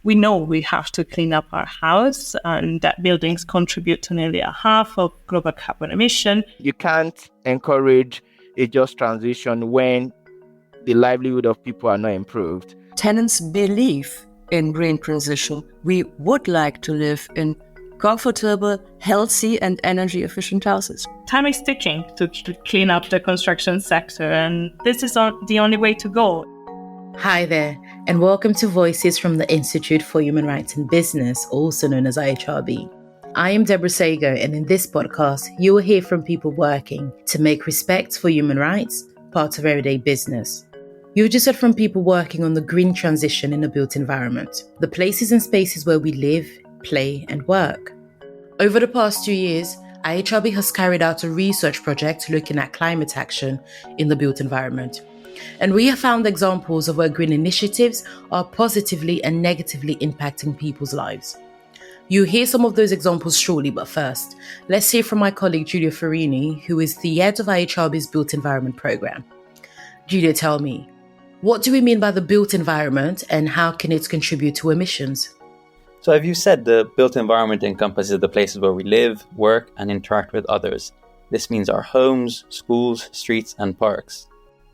We know we have to clean up our house and that buildings contribute to nearly a half of global carbon emission. You can't encourage a just transition when the livelihood of people are not improved. Tenants believe in green transition. We would like to live in comfortable, healthy and energy efficient houses. Time is ticking to clean up the construction sector, and this is the only way to go. Hi there, and welcome to Voices from the Institute for Human Rights in Business, also known as IHRB. I am Deborah Sagoe, and in this podcast, you will hear from people working to make respect for human rights part of everyday business. You've just heard from people working on the green transition in the built environment, the places and spaces where we live, play, and work. Over the past 2 years, IHRB has carried out a research project looking at climate action in the built environment. And we have found examples of where green initiatives are positively and negatively impacting people's lives. You'll hear some of those examples shortly, but first, let's hear from my colleague Giulio Ferrini, who is the head of IHRB's Built Environment Programme. Giulio, tell me, what do we mean by the built environment and how can it contribute to emissions? So as you said, the built environment encompasses the places where we live, work, and interact with others. This means our homes, schools, streets, and parks.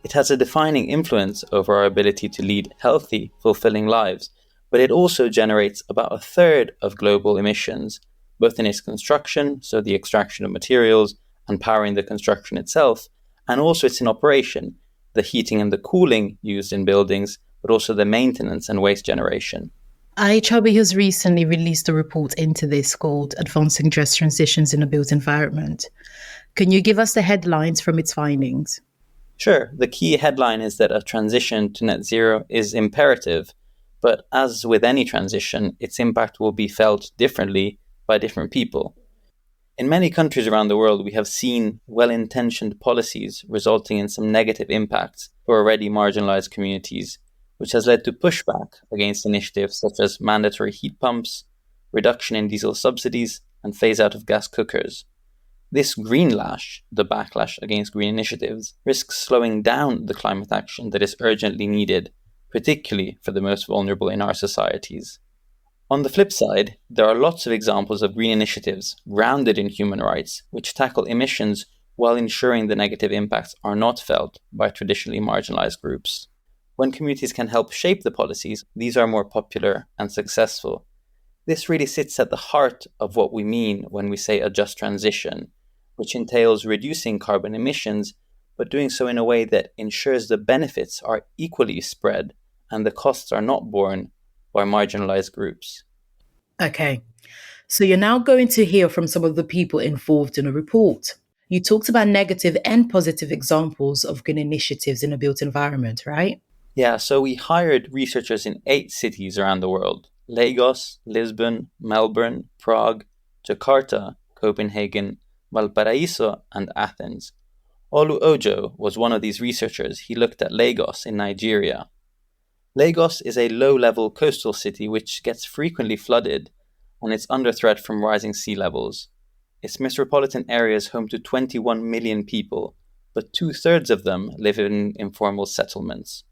It has a defining influence over our ability to lead healthy, fulfilling lives, but it also generates about a third of global emissions, both in its construction, so the extraction of materials and powering the construction itself, and also it's in operation, the heating and the cooling used in buildings, but also the maintenance and waste generation. IHRB has recently released a report into this called Advancing Just Transitions in a Built Environment. Can you give us the headlines from its findings? Sure, the key headline is that a transition to net zero is imperative, but as with any transition, its impact will be felt differently by different people. In many countries around the world, we have seen well-intentioned policies resulting in some negative impacts for already marginalized communities, which has led to pushback against initiatives such as mandatory heat pumps, reduction in diesel subsidies, and phase out of gas cookers. This Greenlash, the backlash against green initiatives, risks slowing down the climate action that is urgently needed, particularly for the most vulnerable in our societies. On the flip side, there are lots of examples of green initiatives grounded in human rights, which tackle emissions while ensuring the negative impacts are not felt by traditionally marginalized groups. When communities can help shape the policies, these are more popular and successful. This really sits at the heart of what we mean when we say a just transition, which entails reducing carbon emissions, but doing so in a way that ensures the benefits are equally spread and the costs are not borne by marginalized groups. Okay, so you're now going to hear from some of the people involved in the report. You talked about negative and positive examples of green initiatives in a built environment, right? Yeah, so we hired researchers in 8 cities around the world: Lagos, Lisbon, Melbourne, Prague, Jakarta, Copenhagen, Valparaiso, and Athens. Olu Ojo was one of these researchers. He looked at Lagos in Nigeria. Lagos is a low-level coastal city which gets frequently flooded, and it's under threat from rising sea levels. Its metropolitan area is home to 21 million people, but 2/3 of them live in informal settlements.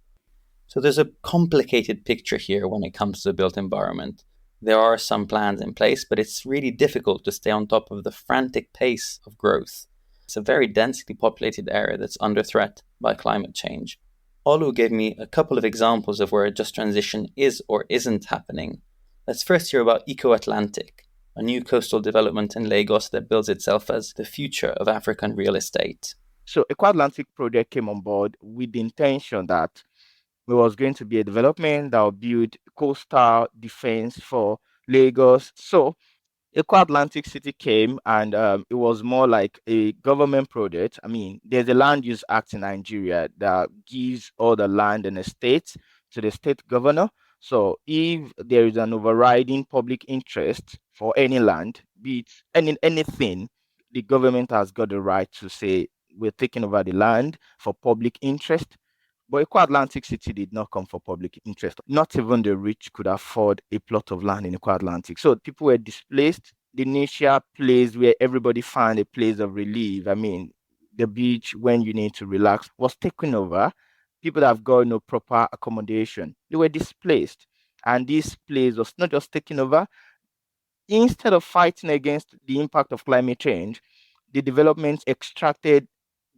So there's a complicated picture here when it comes to the built environment. There are some plans in place, but it's really difficult to stay on top of the frantic pace of growth. It's a very densely populated area that's under threat by climate change. Olu gave me a couple of examples of where a just transition is or isn't happening. Let's first hear about Eco-Atlantic, a new coastal development in Lagos that bills itself as the future of African real estate. So Eco-Atlantic project came on board with the intention that there was going to be a development that would build coastal defense for Lagos. So Eco-Atlantic City came and it was more like a government project. I mean, there's a Land Use Act in Nigeria that gives all the land and estates to the state governor. So if there is an overriding public interest for any land, be it anything, the government has got the right to say, we're taking over the land for public interest. But Eco-Atlantic City did not come for public interest. Not even the rich could afford a plot of land in Eco-Atlantic. So people were displaced. The initial place where everybody found a place of relief, I mean, the beach when you need to relax, was taken over. People that have got no proper accommodation, they were displaced. And this place was not just taken over. Instead of fighting against the impact of climate change, the developments extracted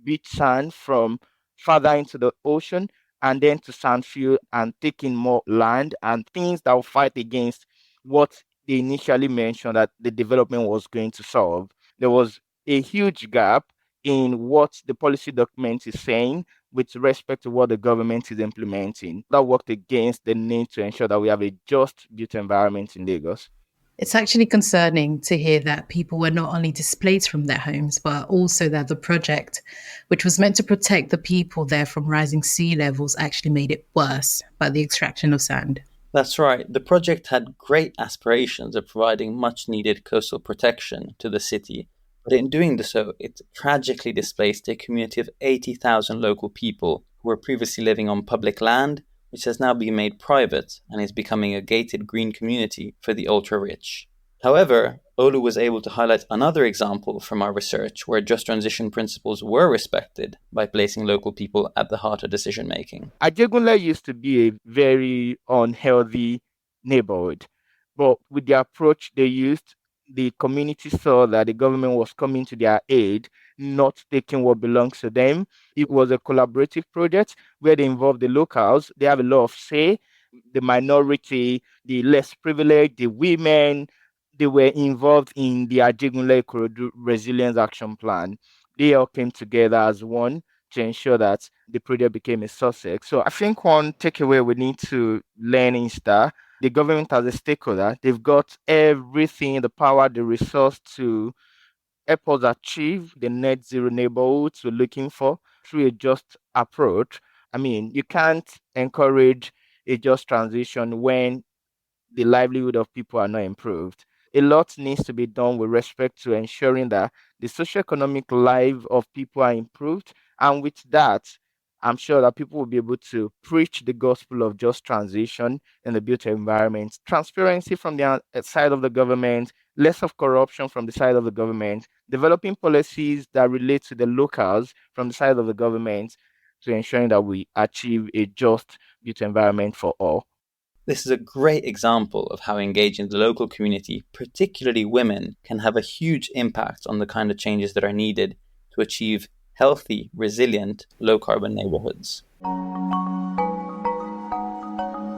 beach sand from further into the ocean and then to sandfield and taking more land and things that will fight against what they initially mentioned that the development was going to solve. There was a huge gap in what the policy document is saying with respect to what the government is implementing. That worked against the need to ensure that we have a just built environment in Lagos. It's actually concerning to hear that people were not only displaced from their homes, but also that the project, which was meant to protect the people there from rising sea levels, actually made it worse by the extraction of sand. That's right. The project had great aspirations of providing much needed coastal protection to the city, but in doing so, it tragically displaced a community of 80,000 local people who were previously living on public land, which has now been made private and is becoming a gated green community for the ultra-rich. However, Olu was able to highlight another example from our research where just transition principles were respected by placing local people at the heart of decision-making. Ajegunle used to be a very unhealthy neighborhood, but with the approach they used, the community saw that the government was coming to their aid, not taking what belongs to them. It was a collaborative project where they involved the locals. They have a lot of say. The minority, the less privileged, the women, they were involved in the Ajegunle Ikorodu Resilience Action Plan. They all came together as one to ensure that the project became a success. So I think one takeaway we need to learn is that the government as a stakeholder, they've got everything, the power, the resource to help us achieve the net zero neighborhoods we're looking for through a just approach. I mean, you can't encourage a just transition when the livelihood of people are not improved. A lot needs to be done with respect to ensuring that the socioeconomic life of people are improved. And with that, I'm sure that people will be able to preach the gospel of just transition in the built environment, transparency from the side of the government, less of corruption from the side of the government, developing policies that relate to the locals from the side of the government to ensuring that we achieve a just built environment for all. This is a great example of how engaging the local community, particularly women, can have a huge impact on the kind of changes that are needed to achieve healthy, resilient, low-carbon neighborhoods.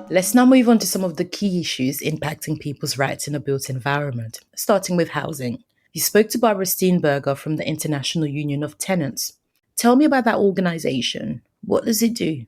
Let's now move on to some of the key issues impacting people's rights in a built environment, starting with housing. You spoke to Barbara Steenberger from the International Union of Tenants. Tell me about that organization. What does it do?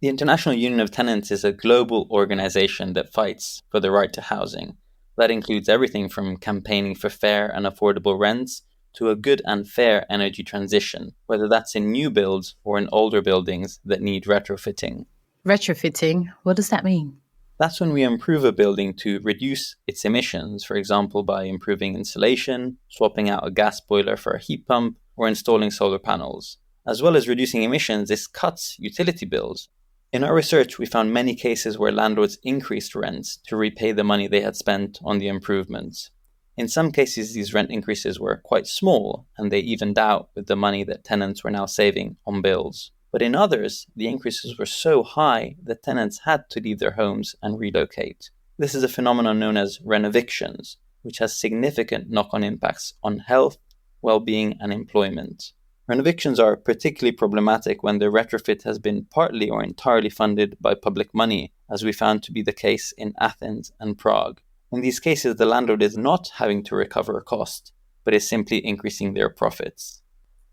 The International Union of Tenants is a global organization that fights for the right to housing. That includes everything from campaigning for fair and affordable rents to a good and fair energy transition, whether that's in new builds or in older buildings that need retrofitting. Retrofitting, what does that mean? That's when we improve a building to reduce its emissions, for example, by improving insulation, swapping out a gas boiler for a heat pump, or installing solar panels. As well as reducing emissions, this cuts utility bills. In our research, we found many cases where landlords increased rents to repay the money they had spent on the improvements. In some cases, these rent increases were quite small, and they evened out with the money that tenants were now saving on bills. But in others, the increases were so high that tenants had to leave their homes and relocate. This is a phenomenon known as renovictions, which has significant knock-on impacts on health, well-being, and employment. Renovictions are particularly problematic when the retrofit has been partly or entirely funded by public money, as we found to be the case in Athens and Prague. In these cases, the landlord is not having to recover a cost, but is simply increasing their profits.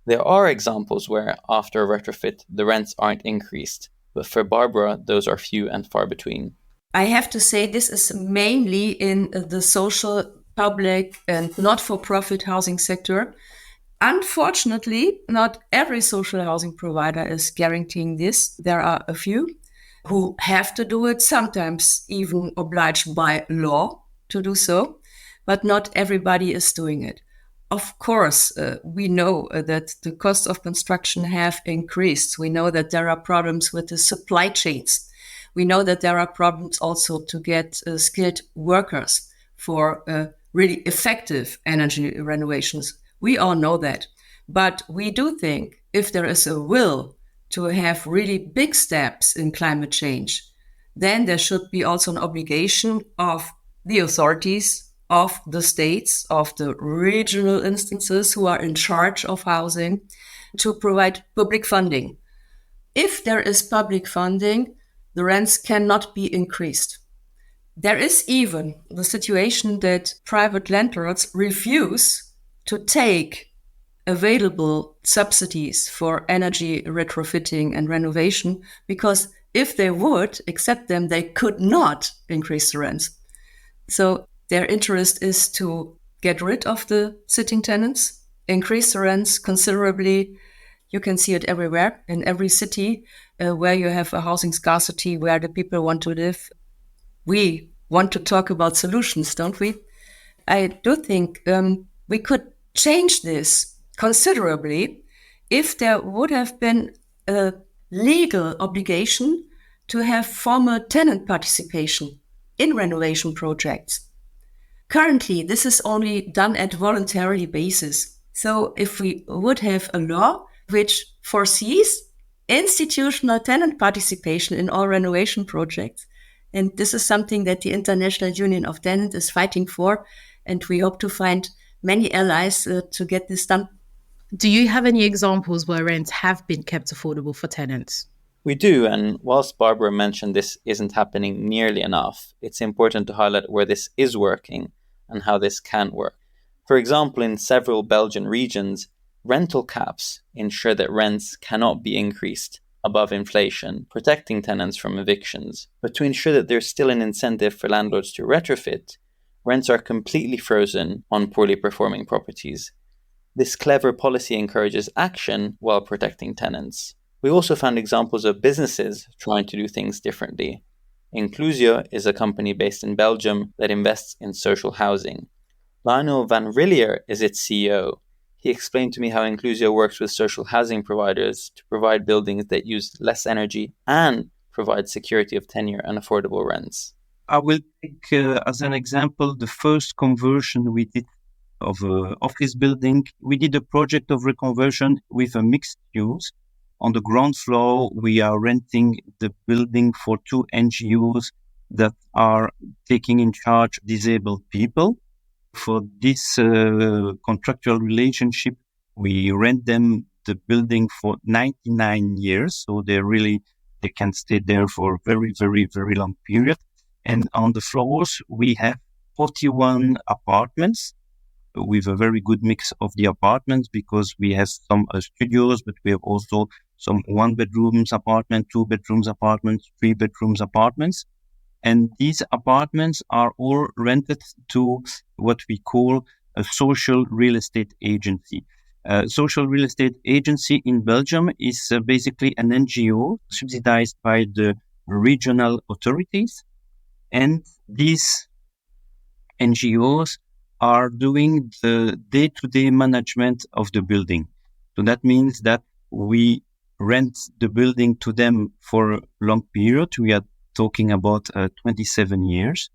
There are examples where, after a retrofit, the rents aren't increased, but for Barbara, those are few and far between. I have to say this is mainly in the social, public, and not-for-profit housing sector. Unfortunately, not every social housing provider is guaranteeing this. There are a few who have to do it, sometimes even obliged by law to do so, but not everybody is doing it. Of course, we know that the costs of construction have increased. We know that there are problems with the supply chains. We know that there are problems also to get skilled workers for really effective energy renovations. We all know that. But we do think if there is a will to have really big steps in climate change, then there should be also an obligation of the authorities, of the states, of the regional instances who are in charge of housing, to provide public funding. If there is public funding, the rents cannot be increased. There is even the situation that private landlords refuse to take available subsidies for energy retrofitting and renovation, because if they would accept them, they could not increase the rents. So their interest is to get rid of the sitting tenants, increase the rents considerably. You can see it everywhere, in every city where you have a housing scarcity, where the people want to live. We want to talk about solutions, don't we? I do think we could change this considerably if there would have been a legal obligation to have formal tenant participation in renovation projects. Currently, this is only done at voluntary basis. So if we would have a law which foresees institutional tenant participation in all renovation projects, and this is something that the International Union of Tenants is fighting for, and we hope to find many allies to get this done. Do you have any examples where rents have been kept affordable for tenants? We do, and whilst Barbara mentioned this isn't happening nearly enough, it's important to highlight where this is working and how this can work. For example, in several Belgian regions, rental caps ensure that rents cannot be increased above inflation, protecting tenants from evictions. But to ensure that there's still an incentive for landlords to retrofit, rents are completely frozen on poorly performing properties. This clever policy encourages action while protecting tenants. We also found examples of businesses trying to do things differently. Inclusio is a company based in Belgium that invests in social housing. Lionel van Rillier is its CEO. He explained to me how Inclusio works with social housing providers to provide buildings that use less energy and provide security of tenure and affordable rents. I will take as an example the first conversion we did of an office building. We did a project of reconversion with a mixed use. On the ground floor, we are renting the building for 2 NGOs that are taking in charge disabled people. For this contractual relationship, we rent them the building for 99 years. So they can stay there for a very, very, very long period. And on the floors, we have 41 apartments with a very good mix of the apartments, because we have some studios, but we have also some 1-bedrooms apartment, 2-bedrooms apartments, 3-bedrooms apartments. And these apartments are all rented to what we call a social real estate agency. Social real estate agency in Belgium is basically an NGO subsidized by the regional authorities. And these NGOs are doing the day-to-day management of the building. So that means that we rent the building to them for a long period. We are talking about 27 years.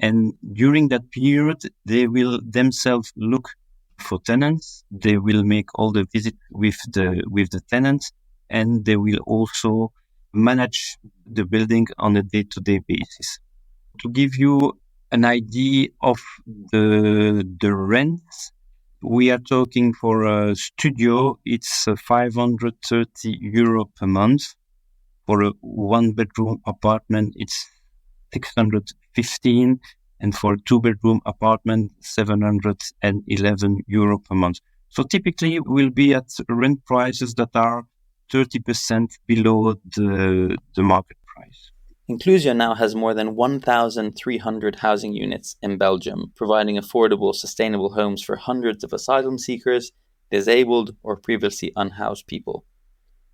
And during that period, they will themselves look for tenants. They will make all the visits with the tenants, and they will also manage the building on a day-to-day basis. To give you an idea of the rents, we are talking for a studio, it's 530 euro per month. For a 1-bedroom apartment, it's 615. And for a 2-bedroom apartment, 711 euro per month. So typically we'll be at rent prices that are 30% below the market price. Inclusio now has more than 1,300 housing units in Belgium, providing affordable, sustainable homes for hundreds of asylum seekers, disabled, or previously unhoused people.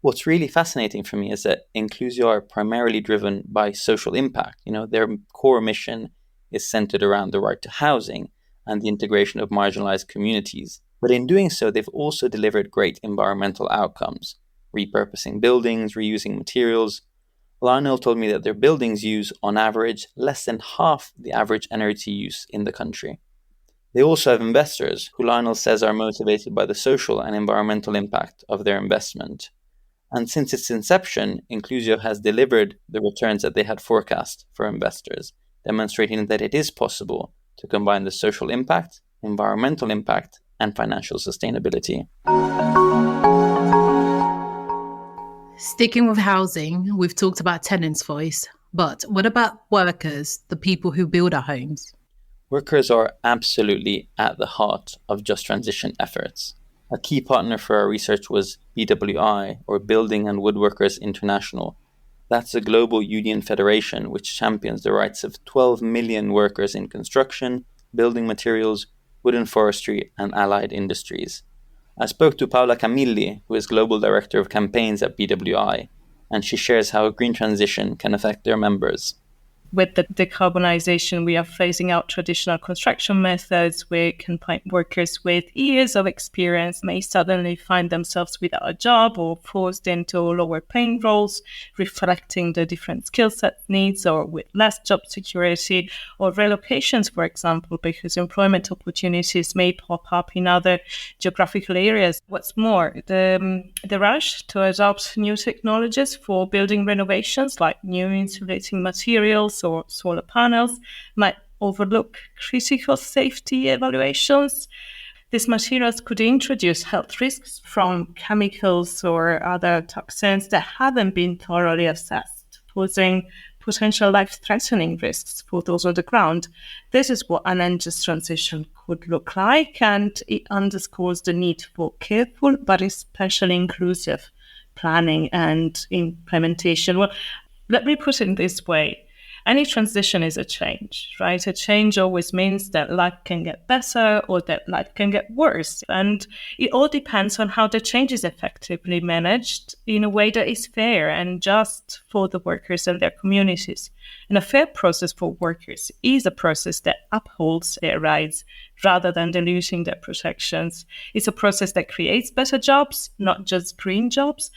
What's really fascinating for me is that Inclusio are primarily driven by social impact. Their core mission is centered around the right to housing and the integration of marginalized communities. But in doing so, they've also delivered great environmental outcomes, repurposing buildings, reusing materials. Lionel told me that their buildings use, on average, less than half the average energy use in the country. They also have investors, who Lionel says are motivated by the social and environmental impact of their investment. And since its inception, Inclusio has delivered the returns that they had forecast for investors, demonstrating that it is possible to combine the social impact, environmental impact, and financial sustainability. Sticking with housing, we've talked about tenants' voice, but what about workers, the people who build our homes? Workers are absolutely at the heart of just transition efforts. A key partner for our research was BWI, or Building and Woodworkers International. That's a global union federation which champions the rights of 12 million workers in construction, building materials, wood and forestry, and allied industries. I spoke to Paola Camilli, who is Global Director of Campaigns at BWI, and she shares how a green transition can affect their members. With the decarbonization, we are phasing out traditional construction methods where confined workers with years of experience may suddenly find themselves without a job or forced into lower paying roles, reflecting the different skill set needs, or with less job security, or relocations, for example, because employment opportunities may pop up in other geographical areas. What's more, the rush to adopt new technologies for building renovations, like new insulating materials or solar panels, might overlook critical safety evaluations. These materials could introduce health risks from chemicals or other toxins that haven't been thoroughly assessed, posing potential life-threatening risks for those on the ground. This is what an unjust transition could look like, and it underscores the need for careful but especially inclusive planning and implementation. Well, let me put it this way. Any transition is a change, right? A change always means that life can get better or that life can get worse. And it all depends on how the change is effectively managed in a way that is fair and just for the workers and their communities. And a fair process for workers is a process that upholds their rights rather than diluting their protections. It's a process that creates better jobs, not just green jobs.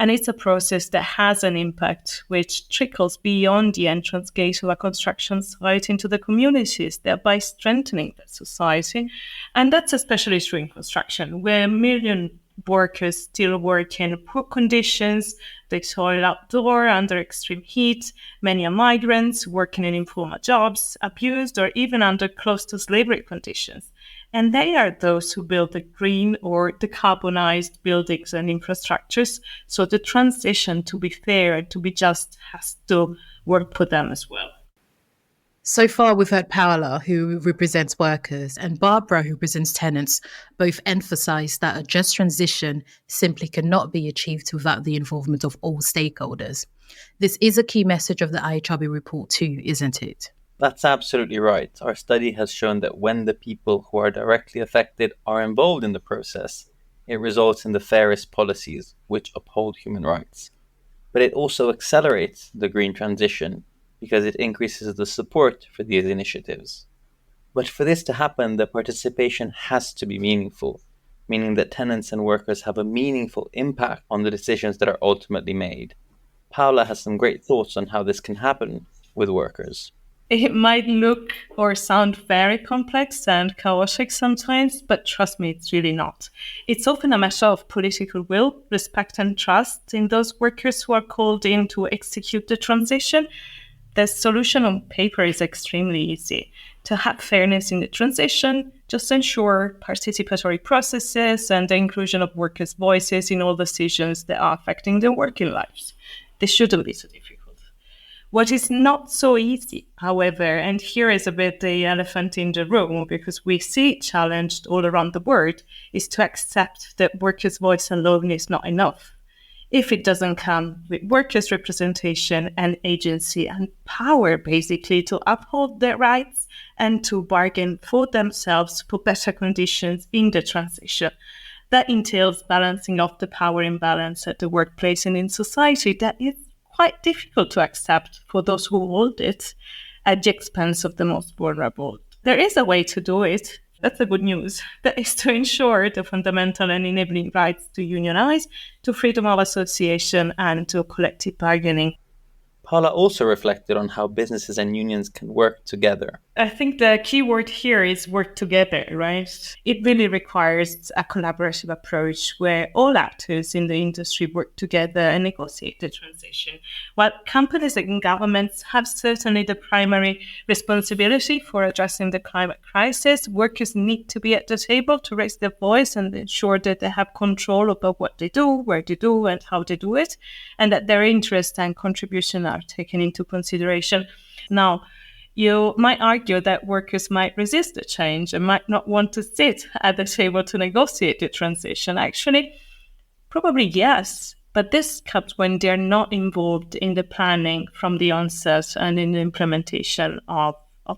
And it's a process that has an impact which trickles beyond the entrance gate of a construction site into the communities, thereby strengthening the society. And that's especially true in construction, where millions of workers still work in poor conditions. They toil outdoors under extreme heat. Many are migrants working in informal jobs, abused or even under close to slavery conditions. And they are those who build the green or decarbonized buildings and infrastructures. So the transition, to be fair and to be just, has to work for them as well. So far, we've heard Paola, who represents workers, and Barbara, who represents tenants, both emphasize that a just transition simply cannot be achieved without the involvement of all stakeholders. This is a key message of the IHRB report too, isn't it? That's absolutely right. Our study has shown that when the people who are directly affected are involved in the process, it results in the fairest policies which uphold human rights. But it also accelerates the green transition because it increases the support for these initiatives. But for this to happen, the participation has to be meaningful, meaning that tenants and workers have a meaningful impact on the decisions that are ultimately made. Paola has some great thoughts on how this can happen with workers. It might look or sound very complex and chaotic sometimes, but trust me, it's really not. It's often a matter of political will, respect and trust in those workers who are called in to execute the transition. The solution on paper is extremely easy. To have fairness in the transition, just ensure participatory processes and the inclusion of workers' voices in all decisions that are affecting their working lives. This shouldn't be so difficult. What is not so easy, however, and here is a bit the elephant in the room, because we see it challenged all around the world, is to accept that workers' voice alone is not enough. If it doesn't come with workers' representation and agency and power, basically, to uphold their rights and to bargain for themselves for better conditions in the transition. That entails balancing off the power imbalance at the workplace and in society that is quite difficult to accept for those who hold it at the expense of the most vulnerable. There is a way to do it. That's the good news. That is to ensure the fundamental and enabling rights to unionize, to freedom of association, and to collective bargaining. Paola also reflected on how businesses and unions can work together. I think the key word here is work together, right? It really requires a collaborative approach where all actors in the industry work together and negotiate the transition. While companies and governments have certainly the primary responsibility for addressing the climate crisis, workers need to be at the table to raise their voice and ensure that they have control over what they do, where they do, and how they do it, and that their interests and contribution are taken into consideration. Now, you might argue that workers might resist the change and might not want to sit at the table to negotiate the transition. Actually, probably yes, but this comes when they're not involved in the planning from the onset and in the implementation of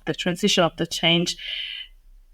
the transition, of the change.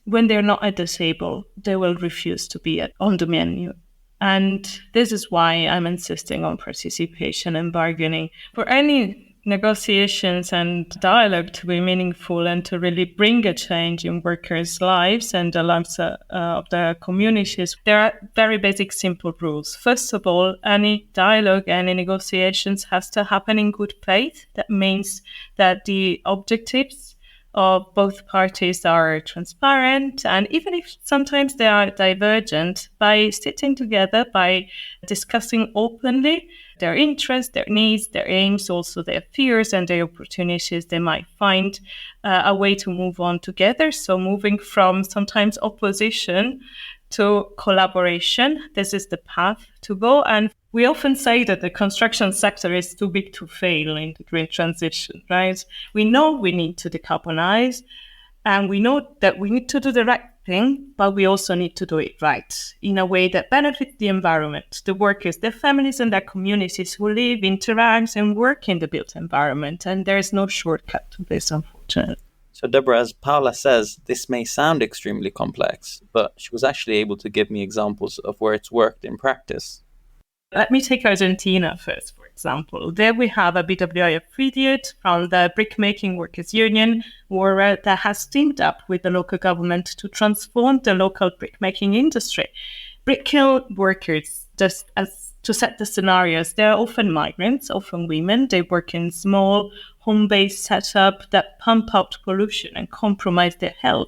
When they're not at the table, they will refuse to be on the menu. And this is why I'm insisting on participation and bargaining. For any negotiations and dialogue to be meaningful and to really bring a change in workers' lives and the lives of the communities, there are very basic, simple rules. First of all, any dialogue, any negotiations has to happen in good faith. That means that the objectives of both parties are transparent, and even if sometimes they are divergent, by sitting together, by discussing openly their interests, their needs, their aims, also their fears and their opportunities, they might find a way to move on together. So moving from sometimes opposition to collaboration, this is the path to go. And we often say that the construction sector is too big to fail in the green transition, right? We know we need to decarbonize, and we know that we need to do the right thing, but we also need to do it right in a way that benefits the environment, the workers, their families, and their communities who live, interact, and work in the built environment. And there is no shortcut to this, unfortunately. So, Deborah, as Paula says, this may sound extremely complex, but she was actually able to give me examples of where it's worked in practice. Let me take Argentina first, for example. There we have a BWI affiliate from the Brickmaking Workers Union, that has teamed up with the local government to transform the local brickmaking industry. Brick kiln workers, just as to set the scenarios, they are often migrants, often women. They work in small, home-based setup that pump out pollution and compromise their health,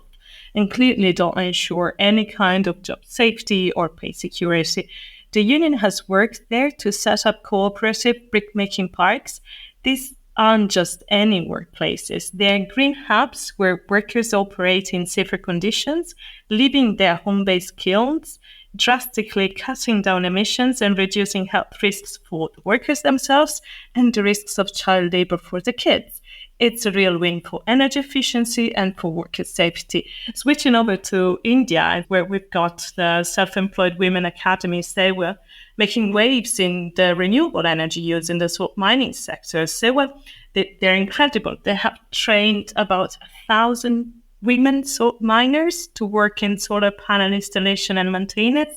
and clearly don't ensure any kind of job safety or pay security. The union has worked there to set up cooperative brickmaking parks. These aren't just any workplaces. They're green hubs where workers operate in safer conditions, leaving their home-based kilns, drastically cutting down emissions and reducing health risks for the workers themselves and the risks of child labor for the kids. It's a real win for energy efficiency and for worker safety. Switching over to India, where we've got the Self-Employed Women Academies, they were making waves in the renewable energy use in the salt mining sector. They're incredible. They have trained about 1,000 women salt miners to work in solar panel installation and maintenance,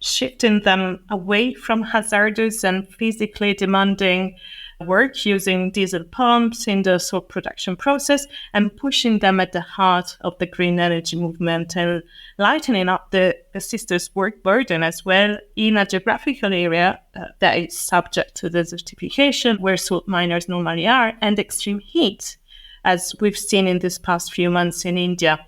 shifting them away from hazardous and physically demanding work using diesel pumps in the salt production process and pushing them at the heart of the green energy movement and lightening up the sisters' work burden as well in a geographical area that is subject to desertification, where salt miners normally are, and extreme heat, as we've seen in this past few months in India.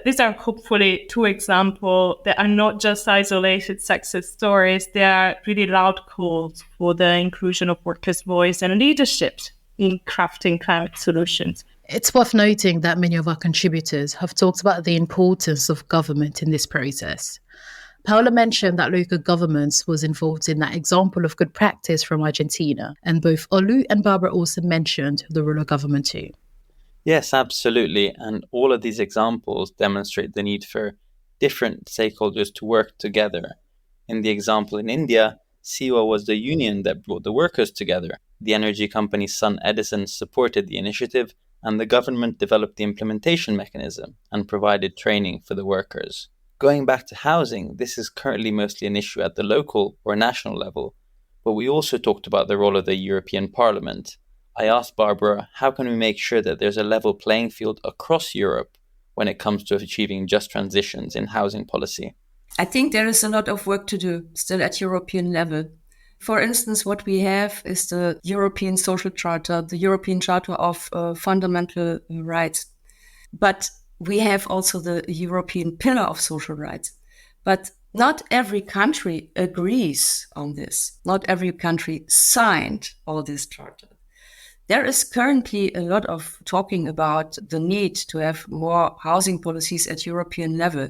These are hopefully two examples that are not just isolated success stories. They are really loud calls for the inclusion of workers' voice and leadership in crafting climate solutions. It's worth noting that many of our contributors have talked about the importance of government in this process. Paola mentioned that local governments was involved in that example of good practice from Argentina, and both Olu and Barbara also mentioned the role of government too. Yes, absolutely. And all of these examples demonstrate the need for different stakeholders to work together. In the example in India, SIWA was the union that brought the workers together. The energy company Sun Edison supported the initiative, and the government developed the implementation mechanism and provided training for the workers. Going back to housing, this is currently mostly an issue at the local or national level, but we also talked about the role of the European Parliament. I asked Barbara, how can we make sure that there's a level playing field across Europe when it comes to achieving just transitions in housing policy? I think there is a lot of work to do still at European level. For instance, what we have is the European Social Charter, the European Charter of Fundamental Rights. But we have also the European Pillar of Social Rights. But not every country agrees on this. Not every country signed all these charters. There is currently a lot of talking about the need to have more housing policies at European level.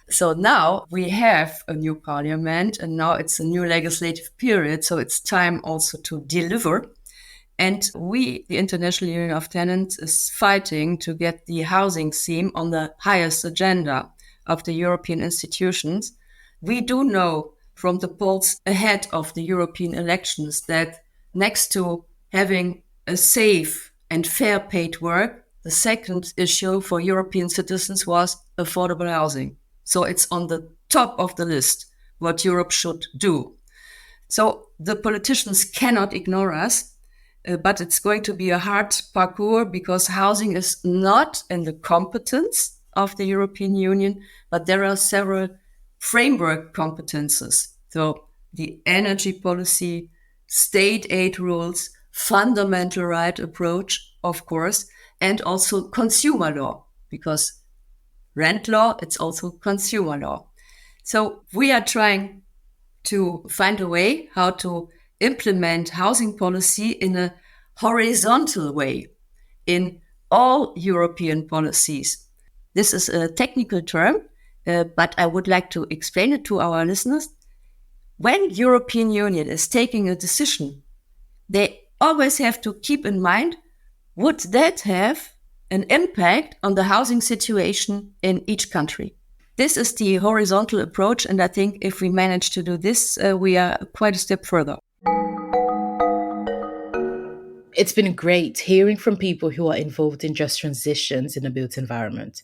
So now we have a new parliament and now it's a new legislative period. So it's time also to deliver. And we, the International Union of Tenants, is fighting to get the housing theme on the highest agenda of the European institutions. We do know from the polls ahead of the European elections that next to having a safe and fair paid work, the second issue for European citizens was affordable housing. So it's on the top of the list what Europe should do. So the politicians cannot ignore us, but it's going to be a hard parkour because housing is not in the competence of the European Union, but there are several framework competences. So the energy policy, state aid rules, fundamental right approach, of course, and also consumer law, because rent law, it's also consumer law. So we are trying to find a way how to implement housing policy in a horizontal way in all European policies. This is a technical term, but I would like to explain it to our listeners. When European Union is taking a decision, they always have to keep in mind, would that have an impact on the housing situation in each country? This is the horizontal approach, and I think if we manage to do this, we are quite a step further. It's been great hearing from people who are involved in just transitions in the built environment.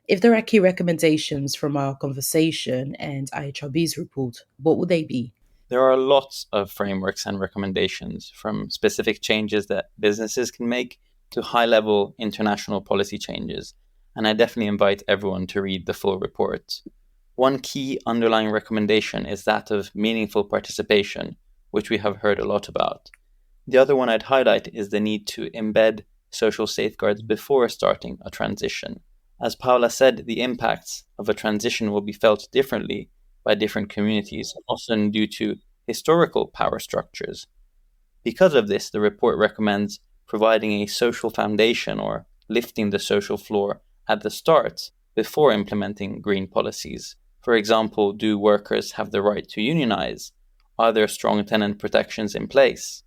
If there are key recommendations from our conversation and IHRB's report, what would they be? There are lots of frameworks and recommendations, from specific changes that businesses can make to high-level international policy changes, and I definitely invite everyone to read the full report. One key underlying recommendation is that of meaningful participation, which we have heard a lot about. The other one I'd highlight is the need to embed social safeguards before starting a transition. As Paula said, the impacts of a transition will be felt differently by different communities, often due to historical power structures. Because of this, the report recommends providing a social foundation or lifting the social floor at the start before implementing green policies. For example, do workers have the right to unionize? Are there strong tenant protections in place?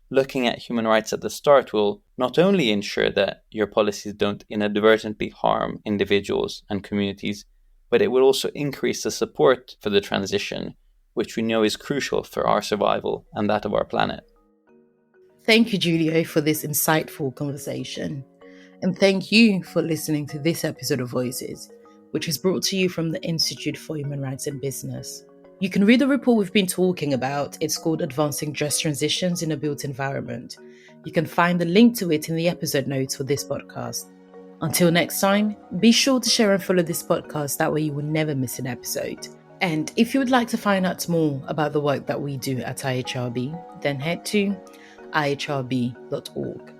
Looking at human rights at the start will not only ensure that your policies don't inadvertently harm individuals and communities, but it will also increase the support for the transition, which we know is crucial for our survival and that of our planet. Thank you, Giulio, for this insightful conversation. And thank you for listening to this episode of Voices, which is brought to you from the Institute for Human Rights in Business. You can read the report we've been talking about. It's called Advancing Just Transitions in a Built Environment. You can find the link to it in the episode notes for this podcast. Until next time, be sure to share and follow this podcast. That way you will never miss an episode. And if you would like to find out more about the work that we do at IHRB, then head to ihrb.org.